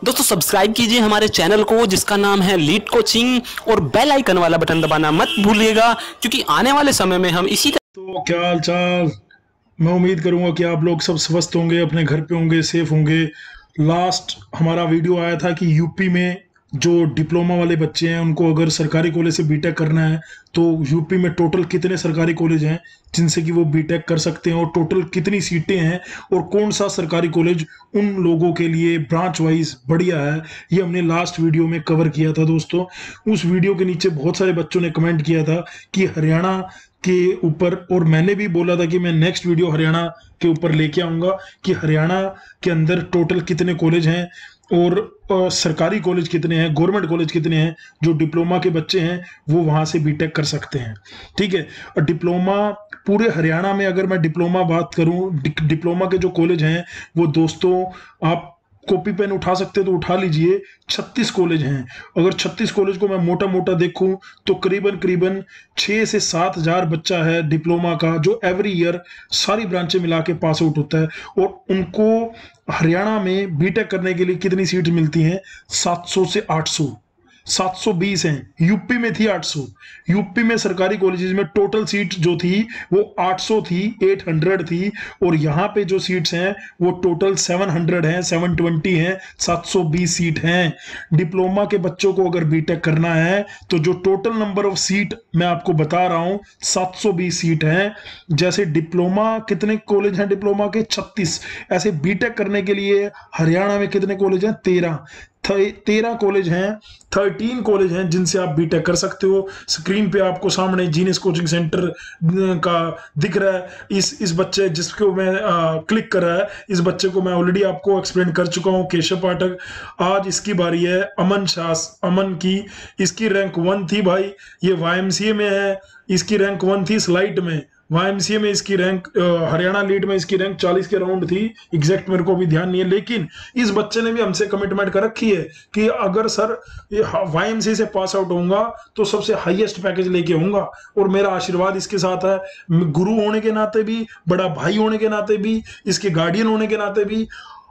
दोस्तों सब्सक्राइब कीजिए हमारे चैनल को जिसका नाम है लीड कोचिंग और बेल आइकन वाला बटन दबाना मत भूलिएगा क्योंकि आने वाले समय में हम इसी तो क्या हाल चाल। मैं उम्मीद करूंगा कि आप लोग सब स्वस्थ होंगे, अपने घर पे होंगे, सेफ होंगे। लास्ट हमारा वीडियो आया था कि यूपी में जो डिप्लोमा वाले बच्चे हैं उनको अगर सरकारी कॉलेज से बीटेक करना है तो यूपी में टोटल कितने सरकारी कॉलेज हैं जिनसे कि वो बीटेक कर सकते हैं और टोटल कितनी सीटें हैं और कौन सा सरकारी कॉलेज उन लोगों के लिए ब्रांच वाइज बढ़िया है, ये हमने लास्ट वीडियो में कवर किया था। दोस्तों उस वीडियो के नीचे बहुत सारे बच्चों ने कमेंट किया था कि हरियाणा के ऊपर, और मैंने भी बोला था कि मैं नेक्स्ट वीडियो हरियाणा के ऊपर लेके आऊंगा कि हरियाणा के अंदर टोटल कितने कॉलेज हैं और सरकारी कॉलेज कितने हैं, गवर्नमेंट कॉलेज कितने हैं जो डिप्लोमा के बच्चे हैं वो वहां से बीटेक कर सकते हैं। ठीक है, और डिप्लोमा पूरे हरियाणा में अगर मैं डिप्लोमा बात करूं, डिप्लोमा के जो कॉलेज हैं वो दोस्तों आप कॉपी पेन उठा सकते तो उठा लीजिए, 36 कॉलेज हैं। अगर 36 कॉलेज को मैं मोटा मोटा देखूं तो करीबन करीबन 6 से 7 हजार बच्चा है डिप्लोमा का जो एवरी ईयर सारी ब्रांचें मिला के पास आउट होता है। और उनको हरियाणा में बीटेक करने के लिए कितनी सीट मिलती हैं? 700 से 800, 720 हैं। यूपी में थी 800। यूपी में सरकारी कॉलेजेस में टोटल सीट जो थी वो 800 थी, 800 थी। और यहाँ पे जो सीट्स हैं वो टोटल 700 हैं, 720 हैं, 720 सीट हैं। डिप्लोमा के बच्चों को अगर बीटेक करना है तो जो टोटल नंबर ऑफ सीट मैं आपको बता रहा हूं 720 सीट हैं। जैसे डिप्लोमा कितने कॉलेज हैं? डिप्लोमा के 36। ऐसे बीटेक करने के लिए हरियाणा में कितने कॉलेज हैं? 13 कॉलेज हैं, 13 कॉलेज हैं जिनसे आप बीटेक कर सकते हो। स्क्रीन पे आपको सामने जीनियस कोचिंग सेंटर का दिख रहा है। इस बच्चे जिसको मैं क्लिक कर रहा है, इस बच्चे को मैं ऑलरेडी आपको एक्सप्लेन कर चुका हूं, केशव पाठक। आज इसकी बारी है अमन की। इसकी रैंक 1 थी भाई, ये वाईएमसीए में है। इसकी रैंक 1 थी स्लाइट में, वाईएमसीए में इसकी रैंक, हरियाणा लीड में इसकी रैंक 40 के राउंड थी। एग्जैक्ट मेरे को भी ध्यान नहीं है, लेकिन इस बच्चे ने भी हमसे कमिटमेंट कर रखी है कि अगर सर वाईएमसीए से पास आउट होऊंगा तो सबसे हाईएस्ट पैकेज लेके आऊंगा। और मेरा आशीर्वाद इसके साथ है, गुरु होने के नाते भी, बड़ा भाई होने के नाते भी, इसके गार्डियन होने के नाते भी,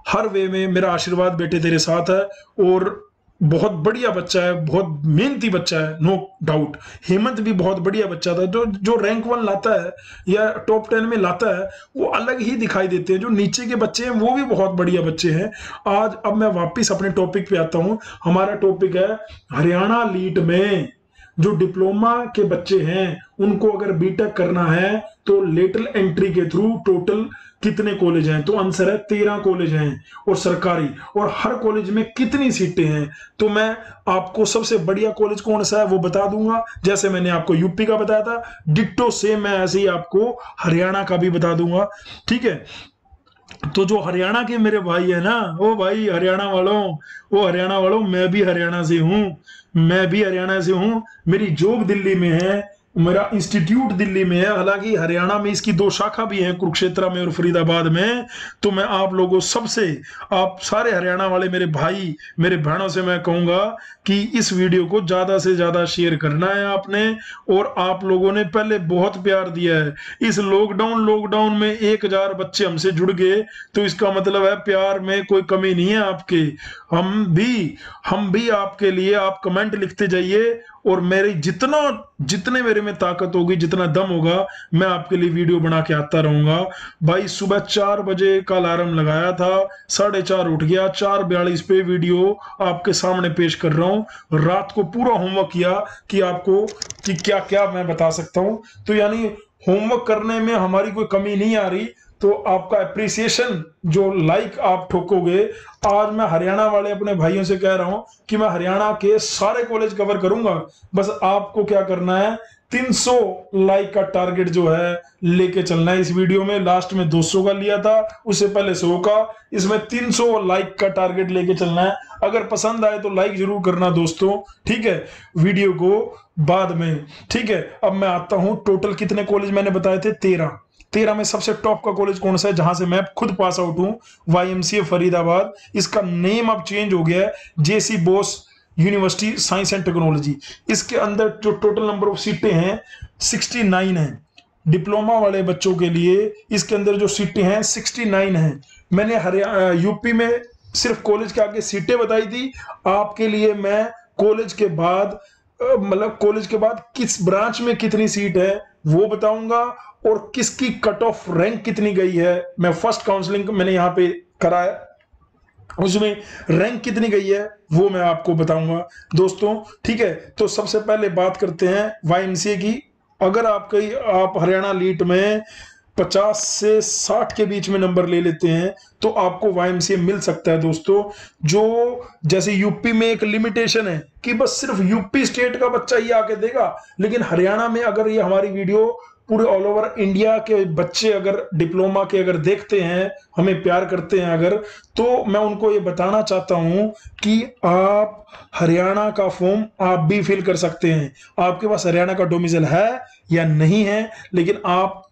हर वे में मेरा आशीर्वाद बेटे तेरे साथ है। और बहुत बढ़िया बच्चा है, बहुत मेहनती बच्चा है, नो डाउट। हेमंत भी बहुत बढ़िया बच्चा था। जो रैंक 1 लाता है या टॉप 10 में लाता है वो अलग ही दिखाई देते हैं। जो नीचे के बच्चे हैं वो भी बहुत बढ़िया बच्चे हैं। आज अब मैं वापस अपने टॉपिक पे आता हूं। हमारा टॉपिक है हरियाणा लीड में जो डिप्लोमा के बच्चे हैं उनको अगर बीटेक करना है तो लेटरल एंट्री के थ्रू टोटल कितने कॉलेज हैं? तो आंसर है 13 कॉलेज हैं और सरकारी। और हर कॉलेज में कितनी सीटें हैं? तो मैं आपको सबसे बढ़िया कॉलेज कौन सा है वो बता दूंगा। जैसे मैंने आपको यूपी का बताया था, डिट्टो सेम मैं ऐसे ही आपको हरियाणा का भी बता दूंगा। ठीक है, तो जो हरियाणा के मेरे भाई है ना, वो भाई हरियाणा वालों, मैं भी हरियाणा से हूं। मेरी जॉब दिल्ली में है, मेरा इंस्टीट्यूट दिल्ली में है। हालांकि हरियाणा में इसकी 2 शाखा भी हैं, कुरुक्षेत्र में और फरीदाबाद में। तो मैं आप लोगों सबसे, आप सारे हरियाणा वाले मेरे भाई मेरे बहनों से मैं कहूंगा कि इस वीडियो को ज्यादा से ज्यादा शेयर करना है आपने। और आप लोगों ने पहले बहुत प्यार दिया है। इस लॉकडाउन में 1000 बच्चे हमसे जुड़ गए, तो इसका मतलब है प्यार में कोई कमी नहीं है आपके। हम भी आपके लिए, आप कमेंट लिखते जाइए और मेरी जितने मेरे में ताकत होगी, जितना दम होगा, मैं आपके लिए वीडियो बना के आता रहूंगा। भाई सुबह 4 बजे का अलार्म लगाया था, 4:30 उठ गया, 4:42 पे वीडियो आपके सामने पेश कर रहा हूं। रात को पूरा होमवर्क किया कि आपको कि क्या क्या मैं बता सकता हूं। तो यानी होमवर्क करने में हमारी कोई कमी नहीं आ रही। तो आपका अप्रिसिएशन जो लाइक आप ठोकोगे, आज मैं हरियाणा वाले अपने भाइयों से कह रहा हूं कि मैं हरियाणा के सारे कॉलेज कवर करूंगा। बस आपको क्या करना है, 300 लाइक का टारगेट जो है लेके चलना है इस वीडियो में। लास्ट में 200 का लिया था, उससे पहले 100 का, इसमें 300 लाइक का टारगेट लेके चलना है। अगर पसंद आए तो लाइक जरूर करना दोस्तों, ठीक है, वीडियो को बाद में। ठीक है, अब मैं आता हूं, टोटल कितने कॉलेज मैंने बताए थे? 13 में सबसे टॉप का कॉलेज कौन सा है जहां से मैं खुद पास आउट हूं? वाईएमसीए फरीदाबाद। इसका नेम अब चेंज हो गया है, J C Bose university science and technology. इसके अंदर जो टोटल नंबर ऑफ सीटें हैं 69 हैं। डिप्लोमा वाले बच्चों के लिए इसके अंदर जो सीटें हैं 69 हैं। मैंने यूपी में सिर्फ कॉलेज के आगे सीटें बताई थी। आपके लिए मैं कॉलेज के बाद मतलब कॉलेज के बाद किस ब्रांच में कितनी सीट है वो बताऊंगा, और किसकी कट ऑफ रैंक कितनी गई है। मैं फर्स्ट काउंसलिंग मैंने यहाँ पे कराया, उसमें रैंक कितनी गई है वो मैं आपको बताऊंगा दोस्तों, ठीक है। तो सबसे पहले बात करते हैं वाईएमसीए की। अगर आप हरियाणा लीट में 50 से 60 के बीच में नंबर ले लेते हैं तो आपको वाईएमसीए मिल सकता है दोस्तों। जो जैसे यूपी में एक लिमिटेशन है कि बस सिर्फ यूपी स्टेट का बच्चा ही आके देगा, लेकिन हरियाणा में अगर ये हमारी वीडियो पूरे ऑल ओवर इंडिया के बच्चे अगर डिप्लोमा के अगर देखते हैं, हमें प्यार करते हैं अगर, तो मैं उनको ये बताना चाहता हूं कि आप हरियाणा का फॉर्म आप भी फिल कर सकते हैं। आपके पास हरियाणा का डोमिसाइल है या नहीं है, लेकिन आप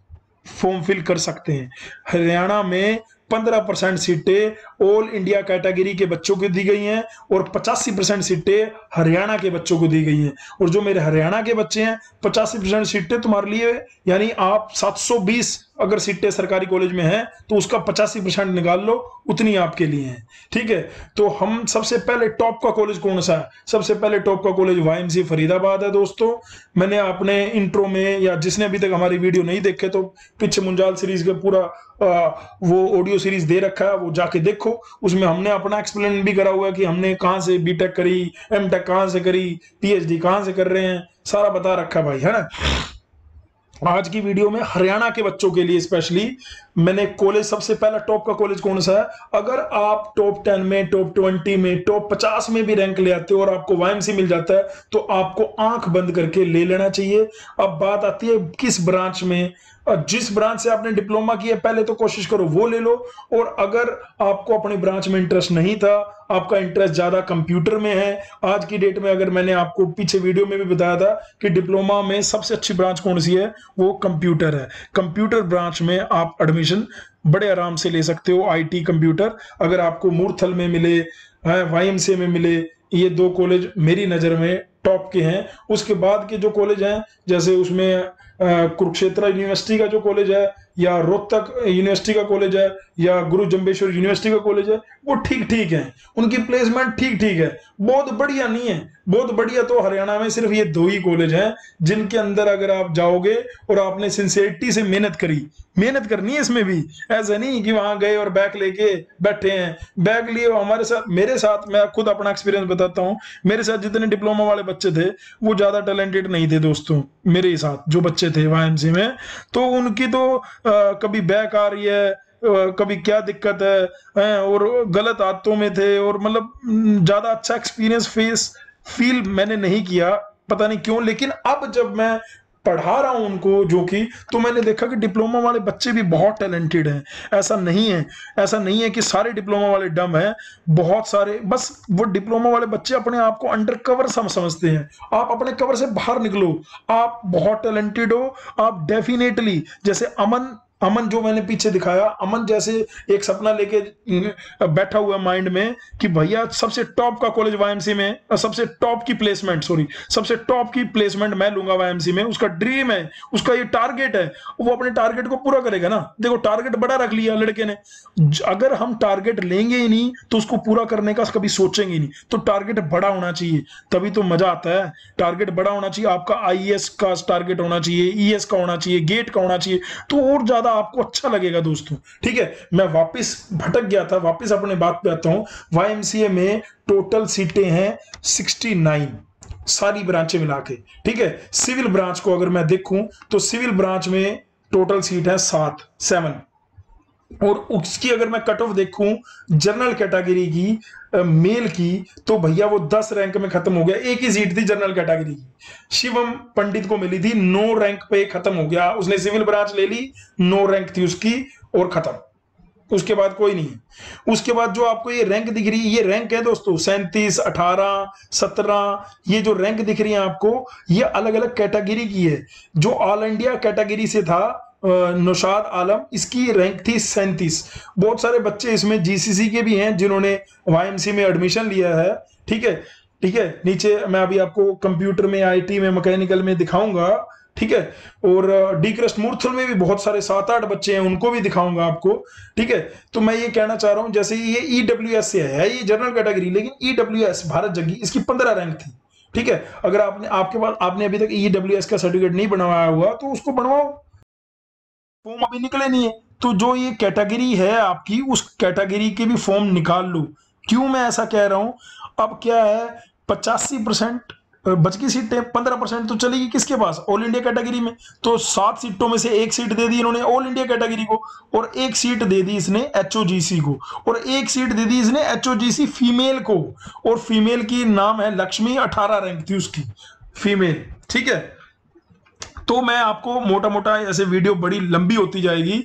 फॉर्म फिल कर सकते हैं। हरियाणा में 15% सीटें ऑल इंडिया कैटेगरी के बच्चों को दी गई हैं और 85% सीटें हरियाणा के बच्चों को दी गई हैं। और जो मेरे हरियाणा के बच्चे हैं 85% सीटें तुम्हारे लिए, यानी आप 720 अगर सीटें सरकारी कॉलेज में हैं तो उसका 85% निकाल लो, उतनी आपके लिए है, ठीक है। तो हम सबसे पहले टॉप का कॉलेज कौन सा है? सबसे पहले टॉप का कॉलेज वाईएमसीए फरीदाबाद है दोस्तों। मैंने अपने इंट्रो में, या जिसने अभी तक हमारी वीडियो नहीं देखे तो पीछे मुंजाल सीरीज का पूरा वो ऑडियो सीरीज दे रखा है, वो जाके देखो। उसमें हमने अपना एक्सप्लेन भी करा हुआ है कि हमने कहां से बीटेक करी, एमटेक कहां से करी, पीएचडी कहां से कर रहे हैं, सारा बता रखा है भाई, है ना। आज की वीडियो में हरियाणा के बच्चों के लिए स्पेशली मैंने कॉलेज, सबसे पहला टॉप का कॉलेज कौन सा है। अगर आप टॉप 10 में, टॉप 20 में, टॉप 50 में भी रैंक ले आते हो और आपको वाईएमसी मिल जाता है तो आपको आंख बंद करके ले लेना चाहिए। अब बात आती है किस ब्रांच में, जिस ब्रांच से आपने डिप्लोमा किया पहले तो कोशिश करो वो ले लो। और अगर आपको अपनी ब्रांच में इंटरेस्ट नहीं था, आपका इंटरेस्ट ज्यादा कंप्यूटर में है, आज की डेट में अगर मैंने आपको पीछे वीडियो में भी बताया था कि डिप्लोमा में सबसे अच्छी ब्रांच कौन सी है, वो कंप्यूटर है। कंप्यूटर ब्रांच में आप एडमिशन बड़े आराम से ले सकते हो। आईटी कंप्यूटर अगर आपको मूर्थल में मिले, वाईएमसीए में मिले, ये दो कॉलेज मेरी नजर में टॉप के हैं। उसके बाद के जो कॉलेज हैं, जैसे उसमें कुरुक्षेत्र यूनिवर्सिटी का जो कॉलेज है, या रोहतक यूनिवर्सिटी का कॉलेज है, या गुरु जम्बेश्वर यूनिवर्सिटी का कॉलेज है, वो ठीक ठीक है, उनकी प्लेसमेंट ठीक ठीक है, बहुत बढ़िया नहीं है। बहुत बढ़िया तो हरियाणा में सिर्फ ये दो ही कॉलेज हैं जिनके अंदर अगर आप जाओगे और आपने सिंसियरिटी से मेहनत करी, मेहनत करनी है इसमें भी, ऐसा नहीं कि वहां गए और बैग लेके बैठे हैं। बैग लिए हमारे साथ, मेरे साथ, मैं खुद अपना एक्सपीरियंस बताता हूँ, मेरे साथ जितने डिप्लोमा वाले बच्चे थे वो ज्यादा टैलेंटेड नहीं थे दोस्तों। मेरे साथ जो बच्चे थे वाईएमसी में, तो उनकी तो कभी बैक आ रही है, कभी क्या दिक्कत है, और गलत आदतों में थे, और मतलब ज्यादा अच्छा एक्सपीरियंस फील मैंने नहीं किया, पता नहीं क्यों। लेकिन अब जब मैं पढ़ा रहा हूं उनको जो कि, तो मैंने देखा कि डिप्लोमा वाले बच्चे भी बहुत टैलेंटेड हैं। ऐसा नहीं है कि सारे डिप्लोमा वाले डम हैं, बहुत सारे, बस वो डिप्लोमा वाले बच्चे अपने आप को अंडर कवर समझते हैं। आप अपने कवर से बाहर निकलो, आप बहुत टैलेंटेड हो। आप डेफिनेटली, जैसे अमन जो मैंने पीछे दिखाया, अमन जैसे एक सपना लेके बैठा हुआ माइंड में कि भैया सबसे टॉप का कॉलेज वाईएमसी में, सबसे टॉप की प्लेसमेंट मैं लूंगा वाईएमसी में, उसका ड्रीम है, उसका ये टारगेट है, वो अपने टारगेट को पूरा करेगा ना। देखो टारगेट बड़ा रख लिया लड़के ने, अगर हम टारगेट लेंगे ही नहीं तो उसको पूरा करने का कभी सोचेंगे ही नहीं। तो टारगेट बड़ा होना चाहिए, तभी तो मजा आता है। टारगेट बड़ा होना चाहिए, आपका आईएएस का टारगेट होना चाहिए, ईएस का होना चाहिए, गेट का होना चाहिए, तो और ज्यादा आपको अच्छा लगेगा दोस्तों, ठीक है। मैं वापस भटक गया था, वापस अपने बात पे आता हूं। वाईएमसीए में टोटल सीटें हैं 69, सारी ब्रांचें मिला के, ठीक है। सिविल ब्रांच को अगर मैं देखूं तो सिविल ब्रांच में टोटल सीट है 7, और उसकी अगर मैं कट ऑफ देखूं जनरल कैटेगरी की, मेल की, तो भैया वो 10 रैंक में खत्म हो गया। एक ही सीट थी जनरल कैटेगरी की, शिवम पंडित को मिली थी, 9 रैंक पे खत्म हो गया। उसने सिविल ब्रांच ले ली, 9 रैंक थी उसकी, और खत्म। उसके बाद कोई नहीं है। उसके बाद जो आपको ये रैंक दिख रही है, ये रैंक है दोस्तों 37, 18, 17, ये जो रैंक दिख रही है आपको, ये अलग अलग कैटेगरी की है। जो ऑल इंडिया कैटेगरी से था नौशाद आलम, इसकी रैंक थी 37। बहुत सारे बच्चे इसमें जीसीसी के भी हैं जिन्होंने वाईएमसी में एडमिशन लिया है, ठीक है। नीचे मैं अभी आपको कंप्यूटर में, आईटी में, मैकेनिकल में दिखाऊंगा, ठीक है। और डी क्रस्ट मूर्थल में भी बहुत सारे 7-8 बच्चे हैं, उनको भी दिखाऊंगा आपको, ठीक है। तो मैं ये कहना चाह रहा हूं, जैसे ये ईडब्ल्यूएस से है, ये जनरल कैटेगरी, लेकिन ईडब्ल्यूएस भारत जग्गी इसकी 15 रैंक थी, ठीक है। अगर आपके पास आपने अभी तक ईडब्ल्यूएस का सर्टिफिकेट नहीं बनवाया हुआ तो उसको बनवाओ, फॉर्म अभी निकले नहीं है। तो जो ये कैटेगरी है आपकी, उस कैटेगरी के भी फॉर्म निकाल लो। क्यों मैं ऐसा कह रहा हूं, अब क्या है 85% बच की सीटें, 15% तो चलेगी किसके पास, ऑल इंडिया कैटेगरी में। तो 7 सीटों में से 1 सीट दे दी इन्होंने ऑल इंडिया कैटेगरी को, और 1 सीट दे दी इसने एचओजीसी को, और 1 सीट दे दी इसने एचओजीसी फीमेल को, और फीमेल की नाम है लक्ष्मी, 18 रैंक थी उसकी फीमेल, ठीक है। तो मैं आपको मोटा मोटा, ऐसे वीडियो बड़ी लंबी होती जाएगी,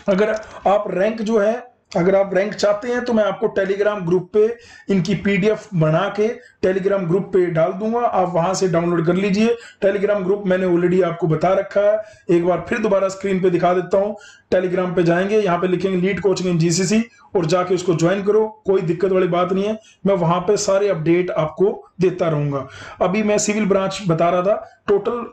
अगर आप रैंक जो है, अगर आप रैंक चाहते हैं तो मैं आपको टेलीग्राम ग्रुप पे इनकी पीडीएफ बना के टेलीग्राम ग्रुप पे डाल दूंगा, आप वहां से डाउनलोड कर लीजिए। टेलीग्राम ग्रुप मैंने ऑलरेडी आपको बता रखा है, एक बार फिर दोबारा स्क्रीन पे दिखा देता हूं। टेलीग्राम पे जाएंगे, यहाँ पे लिखेंगे लीड कोचिंग इन जीसीसी और जाके उसको ज्वाइन करो, कोई दिक्कत वाली बात नहीं है, मैं वहां पे सारे अपडेट आपको देता रहूंगा। अभी मैं सिविल ब्रांच बता रहा था, टोटल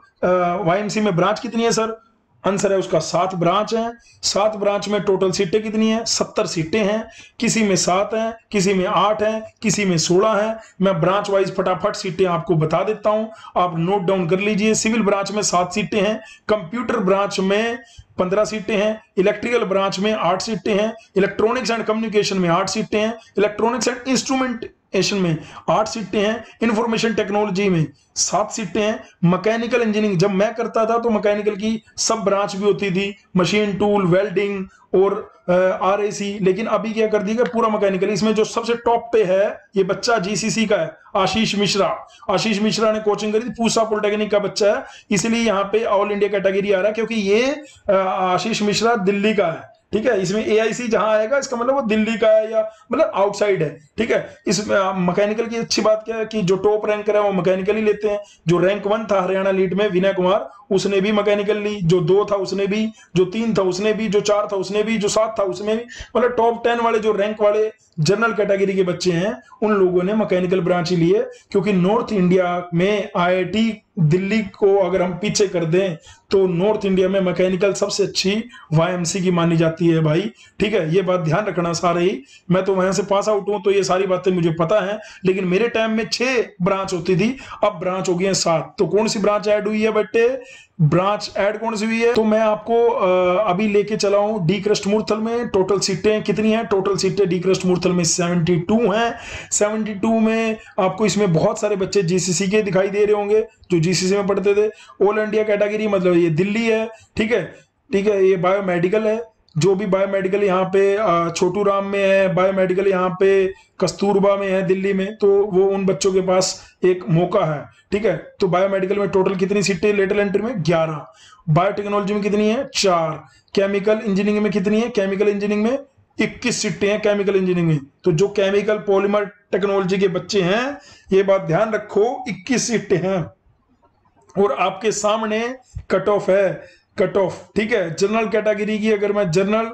वाईएमसी में ब्रांच कितनी है सर, आंसर है उसका 7 ब्रांच हैं। 7 ब्रांच में टोटल सीटें कितनी हैं, 70 सीटें हैं। किसी में 7 हैं, किसी में 8 हैं, किसी में 16 हैं। मैं ब्रांच वाइज फटाफट सीटें आपको बता देता हूं, आप नोट डाउन कर लीजिए। सिविल ब्रांच में 7 सीटें हैं, कंप्यूटर ब्रांच में 15 सीटें हैं, इलेक्ट्रिकल ब्रांच में 8 सीटें हैं, इलेक्ट्रॉनिक्स एंड कम्युनिकेशन में 8 सीटें हैं, इलेक्ट्रॉनिक्स एंड इंस्ट्रूमेंटेशन में 8 सीटें हैं, इंफॉर्मेशन टेक्नोलॉजी में 7 सीटें हैं, मैकेनिकल इंजीनियरिंग, जब मैं करता था तो मैकेनिकल की सब ब्रांच भी होती थी, मशीन टूल, वेल्डिंग और आरएसी, लेकिन अभी क्या कर दिया पूरा मैकेनिकल। इसमें जो सबसे टॉप पे है ये बच्चा जीसीसी का है, आशीष मिश्रा। आशीष मिश्रा ने कोचिंग करी थी, पूसा पॉलिटेक्निक का बच्चा है, इसलिए यहाँ पे ऑल इंडिया कैटेगरी आ रहा है, क्योंकि ये आशीष मिश्रा दिल्ली का है, ठीक है। इसमें एआईसी जहां आएगा इसका मतलब वो दिल्ली का है, या मतलब आउटसाइड है, ठीक है। इस मैकेनिकल की अच्छी बात क्या है कि जो टॉप रैंकर है वो मैकेनिकल ही लेते हैं। जो रैंक 1 था हरियाणा लीड में विनय कुमार, उसने भी मैकेनिकल ली, जो 2 था उसने भी, जो 3 था उसने भी, जो 4 था उसने भी, जो 7 था उसने भी, मतलब टॉप 10 वाले जो रैंक वाले जनरल कैटेगरी के बच्चे हैं उन लोगों ने मैकेनिकल ब्रांच ही लिए। क्योंकि नॉर्थ इंडिया में आईआईटी दिल्ली को अगर हम पीछे कर दें तो नॉर्थ इंडिया में मैकेनिकल सबसे अच्छी वाईएमसी की मानी जाती है भाई, ठीक है। ये बात ध्यान रखना सारे ही, मैं तो वहां से पास आउट हूं तो ये सारी बातें मुझे पता है, लेकिन मेरे टाइम में 6 ब्रांच होती थी, अब ब्रांच हो गई है 7। तो कौन सी ब्रांच ऐड हुई है बेटे, ब्रांच ऐड कौन सी हुई है, तो मैं आपको अभी लेके चला हूं डी क्रस्ट मूर्थल में। टोटल सीटें कितनी हैं, टोटल सीटें डी क्रस्ट मूर्थल में 72 हैं। 72 में आपको इसमें बहुत सारे बच्चे जीसीसी के दिखाई दे रहे होंगे जो जीसीसी में पढ़ते थे। ऑल इंडिया कैटेगरी मतलब ये दिल्ली है, ठीक है, ठीक है। ये बायोमेडिकल है, जो भी बायोमेडिकल यहाँ पे छोटू राम में है, बायोमेडिकल यहाँ पे कस्तूरबा में है दिल्ली में, तो वो उन बच्चों के पास एक मौका है, ठीक है। तो बायोमेडिकल में टोटल कितनी सीटें लेटरल एंट्री में 11, बायोटेक्नोलॉजी में कितनी है 4, केमिकल इंजीनियरिंग में कितनी है, केमिकल इंजीनियरिंग में 21 सीटें हैं केमिकल इंजीनियरिंग में। तो जो केमिकल पॉलीमर टेक्नोलॉजी के बच्चे हैं ये बात ध्यान रखो, 21 सीटें हैं। और आपके सामने कट ऑफ है, कट ऑफ, ठीक है। जनरल कैटेगरी की अगर मैं जनरल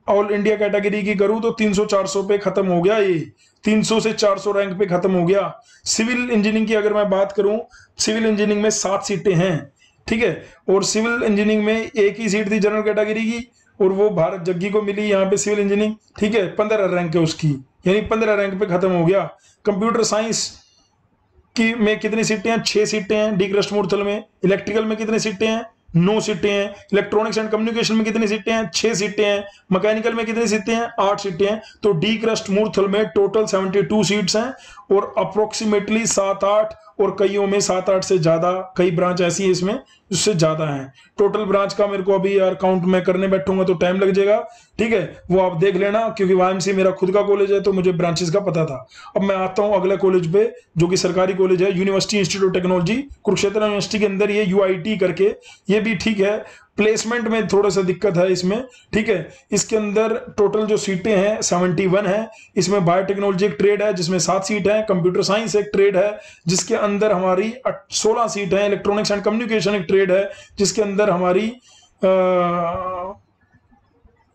ऑल इंडिया कैटेगरी की करूं तो 300-400 पे खत्म हो गया, ये 300 से 400 रैंक पे खत्म हो गया। सिविल इंजीनियरिंग की अगर मैं बात करूं, सिविल इंजीनियरिंग में 7 सीटें हैं, ठीक है। और सिविल इंजीनियरिंग में एक ही सीट थी जनरल कैटेगरी की और वो भारत जग्गी को मिली यहाँ पे सिविल इंजीनियरिंग, ठीक है। 15 रैंक है उसकी, यानी 15 रैंक पे खत्म हो गया। कंप्यूटर साइंस की में कितनी सीटें हैं, 6 सीटें हैं डी क्रस्ट मूर्थल में। इलेक्ट्रिकल में कितनी सीटें हैं, 9 सीटें हैं। इलेक्ट्रॉनिक्स एंड कम्युनिकेशन में कितनी सीटें हैं, 6 सीटें हैं। मैकेनिकल में कितनी सीटें हैं, 8 सीटें हैं। तो डी क्रस्ट मूर्थल में टोटल 72 सीट्स हैं और अप्रोक्सीमेटली 7-8 और कईयों में 7-8 से ज्यादा, कई ब्रांच ऐसी है इसमें उससे ज्यादा है। टोटल ब्रांच का मेरे को अभी यार काउंट मैं करने बैठूंगा तो टाइम लग जाएगा, ठीक है। वो आप देख लेना, क्योंकि वाईएमसी मेरा खुद का कॉलेज है तो मुझे ब्रांचेस का पता था। अब मैं आता हूं अगले कॉलेज पे जो कि सरकारी कॉलेज है, university institute of technology Kurukshetra university के अंदर, ये यूआईटी करके, ये भी ठीक है। प्लेसमेंट में थोड़ा सा दिक्कत है इसमें, ठीक है। इसके अंदर टोटल जो सीटें हैं 71 है। इसमें बायोटेक्नोलॉजी एक ट्रेड है जिसमें 7 सीट है, कंप्यूटर साइंस एक ट्रेड है जिसके अंदर हमारी 16 सीट है, इलेक्ट्रॉनिक्स एंड कम्युनिकेशन एक ट्रेड है जिसके अंदर हमारी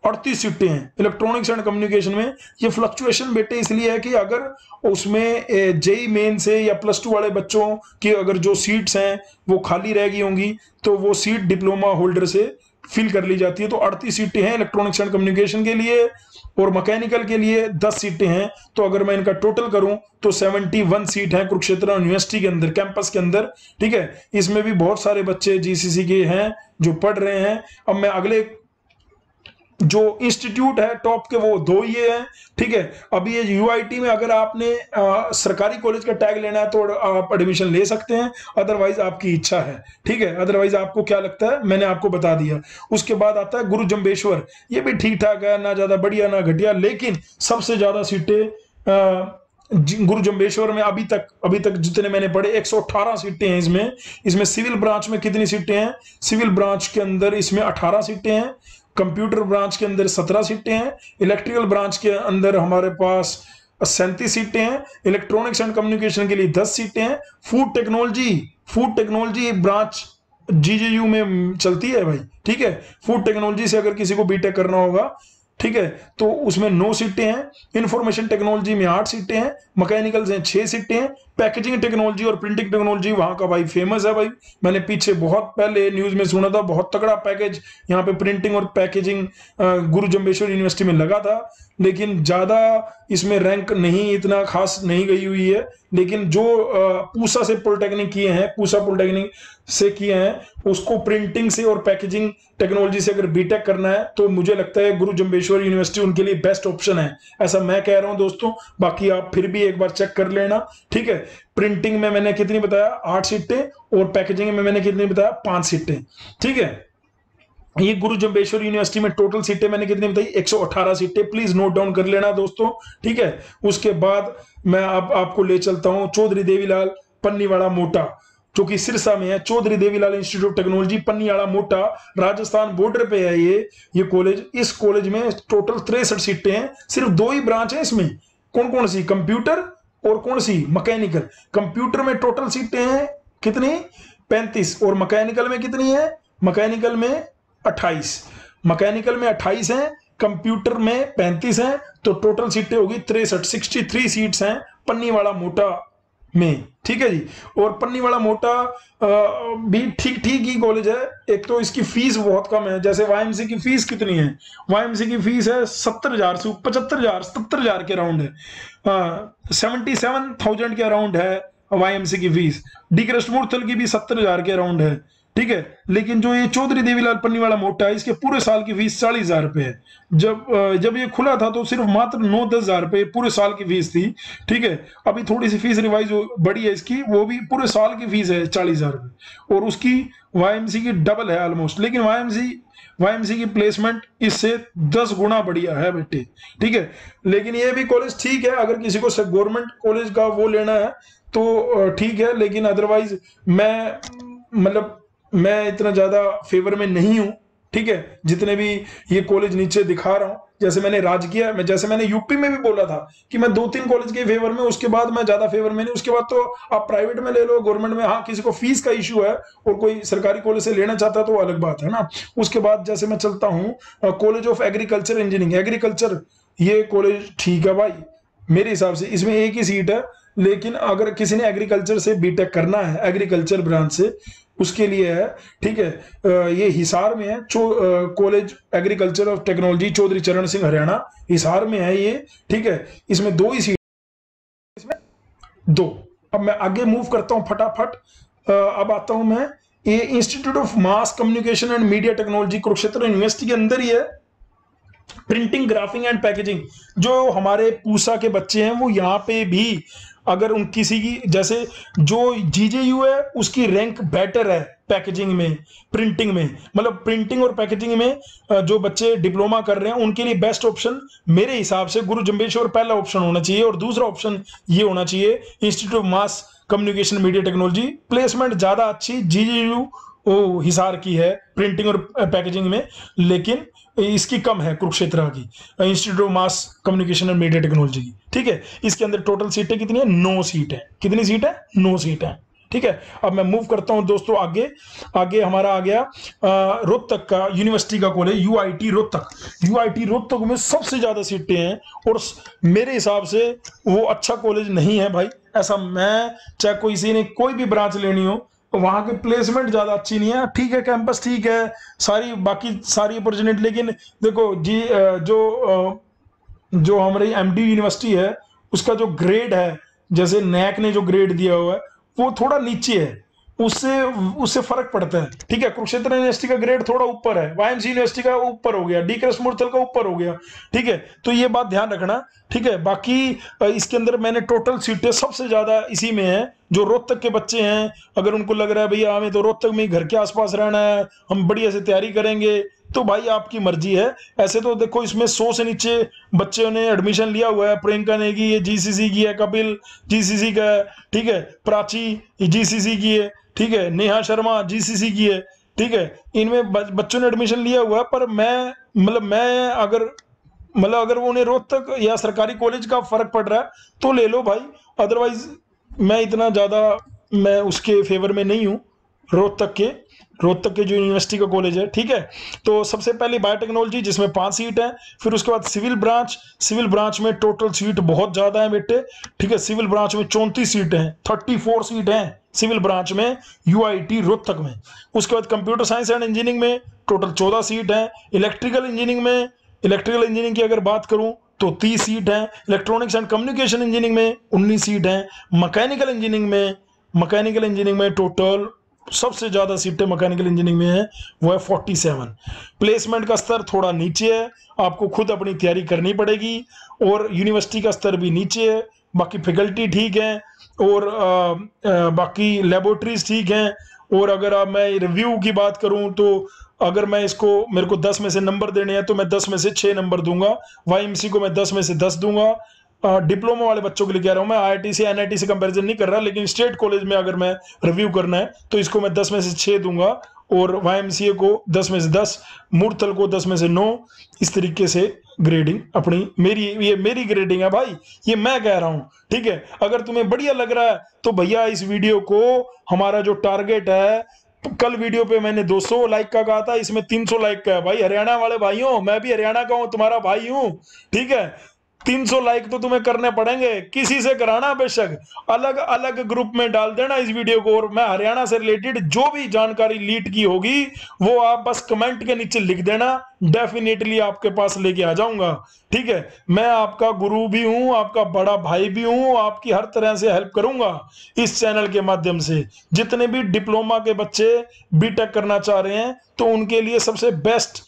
38 सीटें हैं इलेक्ट्रॉनिक्स एंड कम्युनिकेशन में। ये फ्लक्चुएशन बेटे इसलिए है कि अगर उसमें जेई मेन से या +2 वाले बच्चों की अगर जो सीट्स हैं वो खाली रह गई होंगी तो वो सीट डिप्लोमा होल्डर से फिल कर ली जाती है। तो 38 सीटें हैं इलेक्ट्रॉनिक्स एंड कम्युनिकेशन के लिए, और मैकेनिकल के लिए 10 सीटें हैं। तो अगर मैं इनका टोटल करूं तो 71 सीट है कुरुक्षेत्र यूनिवर्सिटी के अंदर, कैंपस के अंदर, ठीक है। इसमें भी बहुत सारे बच्चे जीसीसी के हैं जो पढ़ रहे हैं। अब मैं अगले जो इंस्टीट्यूट है टॉप के वो 2 ये हैं, ठीक है। अभी ये यूआईटी में अगर आपने सरकारी कॉलेज का टैग लेना है तो आप एडमिशन ले सकते हैं, अदरवाइज आपकी इच्छा है, ठीक है। अदरवाइज आपको क्या लगता है मैंने आपको बता दिया। उसके बाद आता है गुरु जम्बेश्वर, ये भी ठीक ठाक है, ना ज्यादा बढ़िया ना घटिया, लेकिन सबसे ज्यादा सीटें गुरु जम्बेश्वर में अभी तक जितने मैंने पढ़े 118 सीटें हैं इसमें सिविल ब्रांच में कितनी सीटें हैं, सिविल ब्रांच के अंदर इसमें 18 सीटें हैं, कंप्यूटर ब्रांच के अंदर 17 सीटें हैं, इलेक्ट्रिकल ब्रांच के अंदर हमारे पास 37 सीटें हैं, इलेक्ट्रॉनिक्स एंड कम्युनिकेशन के लिए 10 सीटें हैं, फूड टेक्नोलॉजी ब्रांच जीजेयू में चलती है भाई, ठीक है। फूड टेक्नोलॉजी से अगर किसी को बीटेक करना होगा, ठीक है, तो उसमें 9 सीटें हैं, इंफॉर्मेशन टेक्नोलॉजी में 8 सीटें हैं, मैकेनिकल से 6 सीटें हैं, पैकेजिंग टेक्नोलॉजी और प्रिंटिंग टेक्नोलॉजी वहां का भाई फेमस है भाई। मैंने पीछे बहुत पहले न्यूज में सुना था, बहुत तगड़ा पैकेज यहाँ पे प्रिंटिंग और पैकेजिंग गुरु जम्बेश्वर यूनिवर्सिटी में लगा था, लेकिन ज्यादा इसमें रैंक नहीं इतना खास नहीं गई हुई है। लेकिन जो पूसा से पॉलिटेक्निक किए हैं, पूसा पॉलिटेक्निक से किए हैं, उसको प्रिंटिंग से और पैकेजिंग टेक्नोलॉजी से अगर बीटेक करना है तो मुझे लगता है गुरु जम्बेश्वर यूनिवर्सिटी उनके लिए बेस्ट ऑप्शन है, ऐसा मैं कह रहा हूं दोस्तों। बाकी आप फिर भी एक बार चेक कर लेना, ठीक है। प्रिंटिंग में मैंने कितनी बताया 8 सीटें, और पैकेजिंग में मैंने कितनी बताया 5 सीटें, ठीक है। ये गुरु जम्बेश्वर यूनिवर्सिटी में टोटल सीटें मैंने कितनी बताई 118 सीटें, प्लीज नोट डाउन कर लेना दोस्तों, ठीक है। उसके बाद मैं आपको ले चलता हूं चौधरी देवीलाल पन्नीवाड़ा मोटा, जो कि सिरसा में है। Chaudhary Devilal institute of technology Panniwada Mota, Rajasthan border पे है ये कॉलेज। इस कॉलेज में टोटल 63 सीटें हैं, सिर्फ 2 ही ब्रांच है इसमें। कौन कौन सी, कंप्यूटर और कौन सी, मैकेनिकल। कंप्यूटर में टोटल सीटें हैं कितनी 35, और मैकेनिकल में कितनी है, मैकेनिकल में 28, मैकेनिकल में 28 हैं, कंप्यूटर में 35 हैं, तो टोटल सीटें होगी 63 सीट्स हैं पन्नीवाड़ा मोटा में, ठीक है जी। और पन्नीवाड़ा मोटा भी ठीक ही कॉलेज है। एक तो इसकी फीस बहुत कम है, जैसे वाईएमसी की फीस कितनी है, वाईएमसी की फीस है 70,000 से 75,000 77,000 के अराउंड है, 77,000 के अराउंड है वाईएमसी की फीस। डी कृष्णमूर्ति की भी 70,000 के अराउंड है, ठीक है। लेकिन जो ये चौधरी देवीलाल पन्नीवाड़ा मोटा है, इसके पूरे साल की फीस 40,000 रुपए है। जब ये खुला था तो सिर्फ मात्र 9-10 हजार रुपए पूरे साल की फीस थी, ठीक है। अभी थोड़ी सी फीस रिवाइज बढ़ी है इसकी, वो भी पूरे साल की फीस है 40,000 रुपए, और उसकी वाईएमसी की डबल है ऑलमोस्ट। लेकिन वाईएमसी की प्लेसमेंट इससे 10 गुना बढ़िया है बेटे, ठीक है। लेकिन ये भी कॉलेज ठीक है, अगर किसी को गवर्नमेंट कॉलेज का वो लेना है तो ठीक है, लेकिन अदरवाइज मैं इतना ज्यादा फेवर में नहीं हूं, ठीक है। जितने भी ये कॉलेज नीचे दिखा रहा हूं, जैसे मैंने यूपी में भी बोला था कि मैं 2-3 कॉलेज के फेवर में, उसके बाद मैं ज्यादा फेवर में नहीं। उसके बाद तो आप प्राइवेट में ले लो, गवर्नमेंट में, हाँ किसी को फीस का इश्यू है और कोई सरकारी कॉलेज से लेना चाहता है तो अलग बात है ना। उसके बाद जैसे मैं चलता हूँ college of agriculture engineering, agriculture, ये कॉलेज ठीक है भाई मेरे हिसाब से। इसमें एक ही सीट है, लेकिन अगर किसी ने एग्रीकल्चर से बीटेक करना है, एग्रीकल्चर ब्रांच से, उसके लिए है, ठीक है। ये हिसार में है, college agriculture of technology Chaudhary Charan Singh Haryana, Hisar में है ये, ठीक है। इसमें 2 ही सीट, इसमें 2। अब मैं आगे मूव करता हूं फटाफट। अब आता हूं मैं, ये institute of mass communication and media technology Kurukshetra university के अंदर ही है। प्रिंटिंग, ग्राफिंग एंड पैकेजिंग, जो हमारे पूसा के बच्चे हैं वो यहाँ पे भी, अगर उन किसी की, जैसे जो जीजेयू है उसकी रैंक बेटर है पैकेजिंग में, प्रिंटिंग में, मतलब प्रिंटिंग और पैकेजिंग में जो बच्चे डिप्लोमा कर रहे हैं उनके लिए बेस्ट ऑप्शन मेरे हिसाब से गुरु जम्बेश्वर पहला ऑप्शन होना चाहिए, और दूसरा ऑप्शन ये होना चाहिए institute of mass communication media technology. Placement ज्यादा अच्छी जीजेयू हिसार की है प्रिंटिंग और पैकेजिंग में, लेकिन इसकी कम है कुरुक्षेत्र की, institute of mass communication and media technology की, ठीक है। इसके अंदर टोटल सीटें कितनी है, 9 सीट है। कितनी सीट है, 9 सीट है, ठीक है, अब मैं मूव करता हूं दोस्तों आगे। आगे हमारा आ गया रोहतक का यूनिवर्सिटी का college UIT Rohtak. UIT Rohtak में सबसे ज्यादा सीटें हैं और मेरे हिसाब से वो अच्छा कॉलेज नहीं है भाई। ऐसा मैं चाहे किसी ने कोई भी ब्रांच लेनी हो तो वहां की प्लेसमेंट ज्यादा अच्छी नहीं है। ठीक है, कैंपस ठीक है, सारी बाकी सारी अपॉर्चुनिटी, लेकिन देखो जी जो हमारी एमडी यूनिवर्सिटी है उसका जो ग्रेड है, जैसे नैक ने जो ग्रेड दिया हुआ है वो थोड़ा नीचे है, उससे उससे फर्क पड़ता है। ठीक है, कुरुक्षेत्र यूनिवर्सिटी का ग्रेड थोड़ा ऊपर है, वाईएमसी यूनिवर्सिटी का ऊपर हो गया, डी कृष्णमूर्ति का ऊपर हो गया। ठीक है, तो ये बात ध्यान रखना। ठीक है, बाकी इसके अंदर मैंने टोटल सीटें सबसे ज्यादा इसी में है। जो रोहतक के बच्चे हैं, अगर उनको लग रहा है भैया हमें तो रोहतक में घर के आसपास रहना है, हम बढ़िया से तैयारी करेंगे, तो भाई आपकी मर्जी है। ऐसे तो देखो इसमें 100 से नीचे बच्चों ने एडमिशन लिया हुआ है। प्रियंका नेगी ये जीसीसी की है, कपिल जीसीसी का है, ठीक है, प्राची जीसीसी की है, ठीक है, नेहा शर्मा जीसीसी की है। ठीक है, इनमें बच्चों ने एडमिशन लिया हुआ है, पर मैं अगर वो उन्हें रोहतक या सरकारी कॉलेज का फर्क पड़ रहा है तो ले लो भाई, अदरवाइज मैं इतना ज्यादा मैं उसके फेवर में नहीं हूँ। रोहतक के जो यूनिवर्सिटी का कॉलेज है, ठीक है। तो सबसे पहले बायोटेक्नोलॉजी जिसमें 5 सीट है, फिर उसके बाद सिविल ब्रांच में टोटल सीट बहुत ज्यादा है बेटे। ठीक है, सिविल ब्रांच में 34 सीट हैं, 34 सीट हैं सिविल ब्रांच में यूआईटी रोहतक में। उसके बाद कंप्यूटर साइंस एंड इंजीनियरिंग में टोटल 14 सीट है। इलेक्ट्रिकल इंजीनियरिंग की अगर बात करूं तो 30 सीट है। इलेक्ट्रॉनिक्स एंड कम्युनिकेशन इंजीनियरिंग में 19 सीट है। मैकेनिकल इंजीनियरिंग में टोटल सबसे ज्यादा सीटें मैकेनिकल इंजीनियरिंग में है, वो है 47। प्लेसमेंट का स्तर थोड़ा नीचे है, आपको खुद अपनी तैयारी करनी पड़ेगी, और यूनिवर्सिटी का स्तर भी नीचे है। बाकी फैकल्टी ठीक है और बाकी लेबोरेटरीज ठीक हैं। और अगर मैं रिव्यू की बात करूं तो अगर मेरे को 10 में से नंबर देने हैं तो मैं 10 में से 6 नंबर दूंगा। वाईएमसी को मैं 10 में से 10 दूंगा। डिप्लोमा वाले बच्चों के लिए कह रहा हूं मैं, आईआईटी से एनआईटी से कंपैरिजन नहीं कर रहा, लेकिन स्टेट कॉलेज में अगर मैं रिव्यू करना है तो इसको मैं 10 में से 6 दूंगा, और वाईएमसीए को 10 में से 10, मूर्थल को 10 में से 9। इस तरीके से ग्रेडिंग अपनी मेरी ग्रेडिंग है भाई, ये मैं कह रहा हूं। ठीक है, अगर तुम्हें बढ़िया लग रहा है तो भैया इस वीडियो को, हमारा जो टारगेट है, कल वीडियो पे मैंने 200 लाइक का कहा था, इसमें 300 लाइक का है भाई। हरियाणा वाले भाइयों, मैं भी हरियाणा का हूं, तुम्हारा भाई हूं। ठीक है, 300 लाइक तो तुम्हें करने पड़ेंगे, किसी से कराना बेशक, अलग अलग ग्रुप में डाल देना इस वीडियो को। और मैं हरियाणा से रिलेटेड जो भी जानकारी लीड की होगी वो आप बस कमेंट के नीचे लिख देना, डेफिनेटली आपके पास लेके आ जाऊंगा। ठीक है, मैं आपका गुरु भी हूं, आपका बड़ा भाई भी हूं, आपकी हर तरह से हेल्प करूंगा इस चैनल के माध्यम से। जितने भी डिप्लोमा के बच्चे बीटेक करना चाह रहे हैं तो उनके लिए सबसे बेस्ट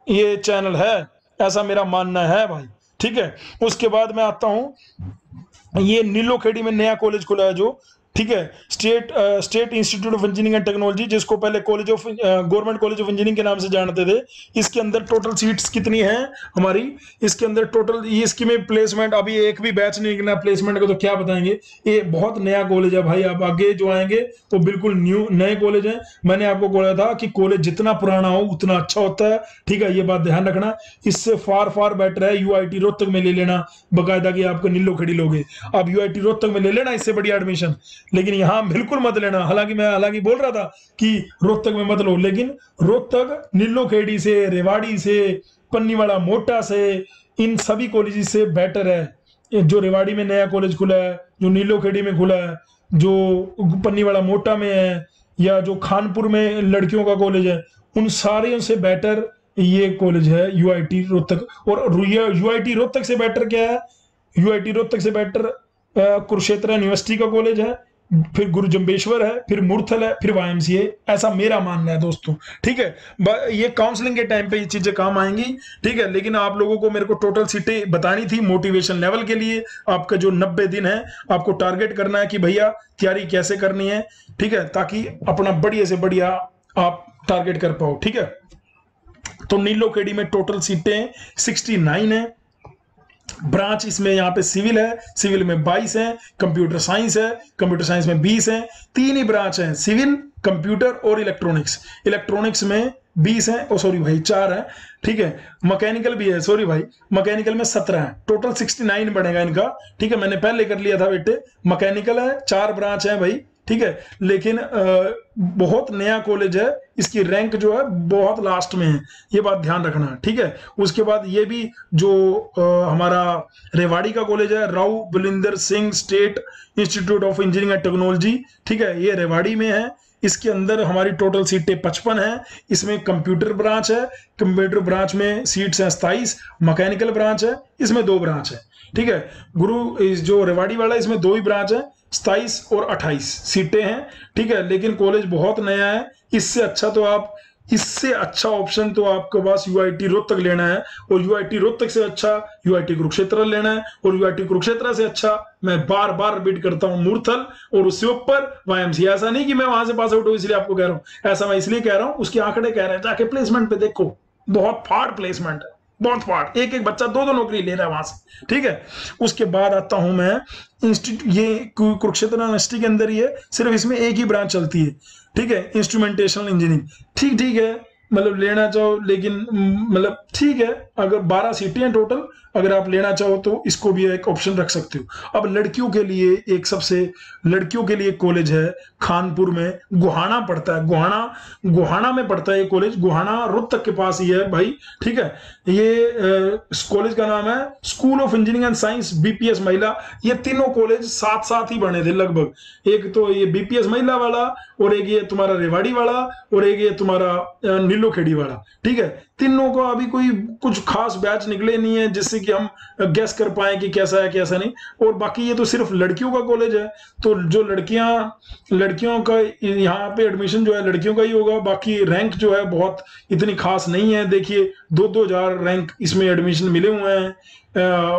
ये चैनल है, ऐसा मेरा मानना है भाई। ठीक है, उसके बाद मैं आता हूं, ये नीलोखेड़ी में नया कॉलेज खुला है जो, ठीक है, state institute of engineering and technology, जिसको पहले गवर्नमेंट कॉलेज ऑफ इंजीनियरिंग के नाम से जानते थे। इसके अंदर टोटल सीट्स कितनी हैं हमारी, इसके अंदर टोटल, इसकी में प्लेसमेंट अभी एक भी बैच नहीं निकला प्लेसमेंट का, तो क्या बताएंगे। ये बहुत नया कॉलेज है भाई, आप आगे जो आएंगे वो बिल्कुल नए कॉलेज है। मैंने आपको बोला था कि कॉलेज जितना पुराना हो उतना अच्छा होता है। ठीक है, ये बात ध्यान रखना। इससे फार बेटर है यूआईटी रोहतक में ले लेना, बाकायदा कि आपको नीलोखेड़ी लोगे, आप यूआईटी रोहतक में ले लेना, इससे बढ़िया एडमिशन। लेकिन यहां बिल्कुल मत लेना। हालांकि बोल रहा था कि रोहतक में मत लो, लेकिन रोहतक नीलोखेड़ी से, रेवाड़ी से, पन्नीवाड़ा मोटा से, इन सभी कॉलेज से बेटर है। जो रेवाड़ी में नया कॉलेज खुला है, जो नीलोखेड़ी में खुला है, जो पन्नीवाड़ा मोटा में है, या जो खानपुर में लड़कियों का कॉलेज है, उन सारे से बेटर ये कॉलेज है यूआईटी रोहतक। और यूआईटी रोहतक से बेटर क्या है, यूआईटी रोहतक से बेटर कुरुक्षेत्र यूनिवर्सिटी का कॉलेज है, फिर गुरु जम्बेश्वर है, फिर मूर्थल है, फिर वाईएमसीए। ऐसा मेरा मानना है दोस्तों। ठीक है, ये काउंसलिंग के टाइम पे ये चीजें काम आएंगी। ठीक है, लेकिन आप लोगों को मेरे को टोटल सीटें बतानी थी मोटिवेशन लेवल के लिए। आपका जो 90 दिन है आपको टारगेट करना है कि भैया तैयारी कैसे करनी है। ठीक है, ताकि अपना बढ़िया से बढ़िया आप टारगेट कर पाओ। ठीक है, तो नीलोखेड़ी में टोटल सीटें 69 है। ब्रांच इसमें यहाँ पे सिविल है, सिविल में 22 है। कंप्यूटर साइंस है, कंप्यूटर साइंस में 20 है। 3 ही ब्रांच है, सिविल, कंप्यूटर और इलेक्ट्रॉनिक्स में 20 है, ओ सॉरी भाई 4 है। ठीक है, मैकेनिकल भी है, सॉरी भाई, मैकेनिकल में 17 है। टोटल 69 बनेगा इनका। ठीक है, मैंने पहले कर लिया था बेटे। मैकेनिकल है, 4 ब्रांच है भाई। ठीक है, लेकिन बहुत नया कॉलेज है, इसकी रैंक जो है बहुत लास्ट में है, ये बात ध्यान रखना, ठीक है। उसके बाद ये भी जो हमारा रेवाड़ी का कॉलेज है, Rao Balinder Singh state institute of engineering and technology, ठीक है, ये रेवाड़ी में है। इसके अंदर हमारी टोटल सीटें 55 हैं। इसमें कंप्यूटर ब्रांच है, कंप्यूटर ब्रांच में सीट्स हैं 27, मैकेनिकल ब्रांच है, इसमें 2 ब्रांच है, ठीक है। गुरु इस जो रेवाड़ी वाला है इसमें 2 ही ब्रांच है, 27 और 28 सीटें हैं, ठीक है। लेकिन कॉलेज बहुत नया है, इससे अच्छा ऑप्शन तो आपके पास यूआईटी रोहतक लेना है, और यूआईटी रोहतक से अच्छा यूआईटी कुरुक्षेत्र लेना है, और यूआईटी कुरुक्षेत्र से अच्छा मैं बार बार रिपीट करता हूं मूर्थल, और उससे ऊपर वाईएमसी। ऐसा नहीं कि मैं वहां से पास आउट हूं इसलिए आपको कह रहा हूं, ऐसा मैं इसलिए कह रहा हूं, उसके आंकड़े कह रहे हैं, जाके प्लेसमेंट पे देखो, बहुत फाड़ प्लेसमेंट है, बहुत फाड़, एक एक बच्चा 2-2 नौकरी ले रहा है वहां से, ठीक है। उसके बाद आता हूं मैं इंस्टीट्यूट, ये कुरुक्षेत्र यूनिवर्सिटी के अंदर ही है, सिर्फ इसमें एक ही ब्रांच चलती है, ठीक है, इंस्ट्रूमेंटेशनल इंजीनियरिंग, ठीक है, मतलब लेना चाहो, लेकिन मतलब ठीक है, अगर 12 सीटें हैं टोटल, अगर आप लेना चाहो तो इसको भी एक ऑप्शन रख सकते हो। अब लड़कियों के लिए एक सबसे लड़कियों के लिए कॉलेज है खानपुर में, गुहाना पड़ता है, गुहाना में पड़ता है ये कॉलेज, गुहाना रोहतक के पास ही है भाई, ठीक है। ये इस कॉलेज का नाम है school of engineering and science BPS महिला। ये तीनों कॉलेज साथ साथ ही बने थे लगभग, एक तो ये बीपीएस महिला वाला, और एक ये तुम्हारा रेवाड़ी वाला, और एक ये तुम्हारा नीलोखेड़ी वाला, ठीक है। तीनों को अभी कोई कुछ खास बैच निकले नहीं है जिससे कि हम गेस कर पाए कि कैसा है कैसा नहीं, और बाकी ये तो सिर्फ लड़कियों का कॉलेज है, तो जो लड़कियों का यहाँ पे एडमिशन जो है लड़कियों का ही होगा, बाकी रैंक जो है बहुत इतनी खास नहीं है। देखिए 2-2 हजार रैंक इसमें एडमिशन मिले हुए हैं।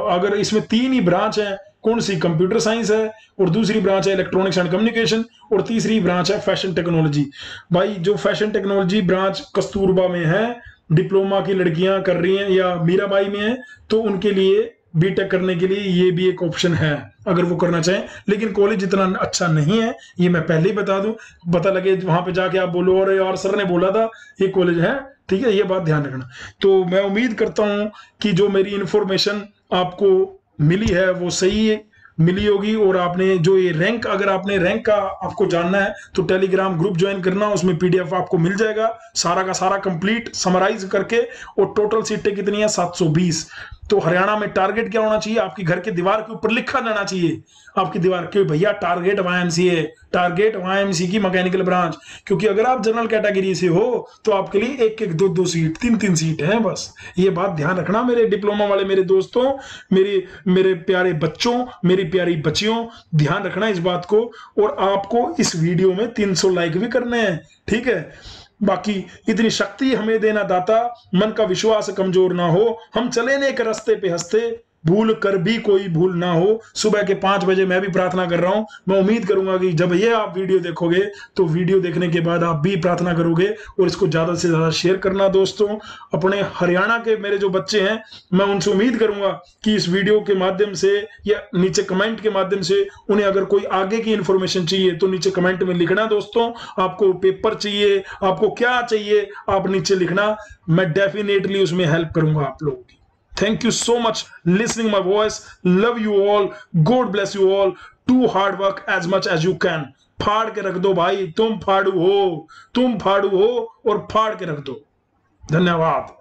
अगर इसमें 3 ही ब्रांच है, कौन सी, कंप्यूटर साइंस है, और दूसरी ब्रांच है इलेक्ट्रॉनिक्स एंड कम्युनिकेशन, और तीसरी ब्रांच है फैशन टेक्नोलॉजी। भाई जो फैशन टेक्नोलॉजी ब्रांच कस्तूरबा में है, डिप्लोमा की लड़कियां कर रही हैं, या मीराबाई में है, तो उनके लिए बीटेक करने के लिए ये भी एक ऑप्शन है अगर वो करना चाहें। लेकिन कॉलेज इतना अच्छा नहीं है, ये मैं पहले ही बता दूं, पता लगे वहां पे जाके आप बोलो और यार सर ने बोला था ये कॉलेज है, ठीक है, ये बात ध्यान रखना। तो मैं उम्मीद करता हूं कि जो मेरी इंफॉर्मेशन आपको मिली है वो सही मिली होगी, और आपने जो ये रैंक, अगर आपने रैंक का आपको जानना है तो टेलीग्राम ग्रुप ज्वाइन करना, उसमें पीडीएफ आपको मिल जाएगा सारा का सारा कंप्लीट समराइज करके। और टोटल सीटें कितनी है, 720। तो हरियाणा में टारगेट क्या होना चाहिए, आपकी घर के दीवार के ऊपर लिखा जाना चाहिए, आपकी दीवार के भैया टारगेट वाईएमसीए, टारगेट वाईएमसी की मैकेनिकल ब्रांच। क्योंकि अगर आप जनरल कैटेगरी से हो तो आपके लिए 1-1, 2-2 सीट, 3-3 सीट है बस। ये बात ध्यान रखना मेरे डिप्लोमा वाले मेरे दोस्तों, मेरे प्यारे बच्चों, मेरी प्यारी बच्चियों, ध्यान रखना इस बात को। और आपको इस वीडियो में 300 लाइक भी करने हैं, ठीक है। बाकी इतनी शक्ति हमें देना दाता, मन का विश्वास कमजोर ना हो, हम चले नेक रास्ते पे हंसते, भूल कर भी कोई भूल ना हो। सुबह के 5 बजे मैं भी प्रार्थना कर रहा हूं। मैं उम्मीद करूंगा कि जब ये आप वीडियो देखोगे तो वीडियो देखने के बाद आप भी प्रार्थना करोगे, और इसको ज्यादा से ज्यादा शेयर करना दोस्तों। अपने हरियाणा के मेरे जो बच्चे हैं, मैं उनसे उम्मीद करूंगा कि इस वीडियो के माध्यम से या नीचे कमेंट के माध्यम से उन्हें अगर कोई आगे की इंफॉर्मेशन चाहिए तो नीचे कमेंट में लिखना दोस्तों। आपको पेपर चाहिए, आपको क्या चाहिए, आप नीचे लिखना, मैं डेफिनेटली उसमें हेल्प करूंगा आप लोगों की। Thank you so much listening my voice. Love you all. God bless you all. Do hard work as much as you can. फाड़ के रख दो भाई, तुम फाड़ू हो और फाड़ के रख दो। धन्यवाद।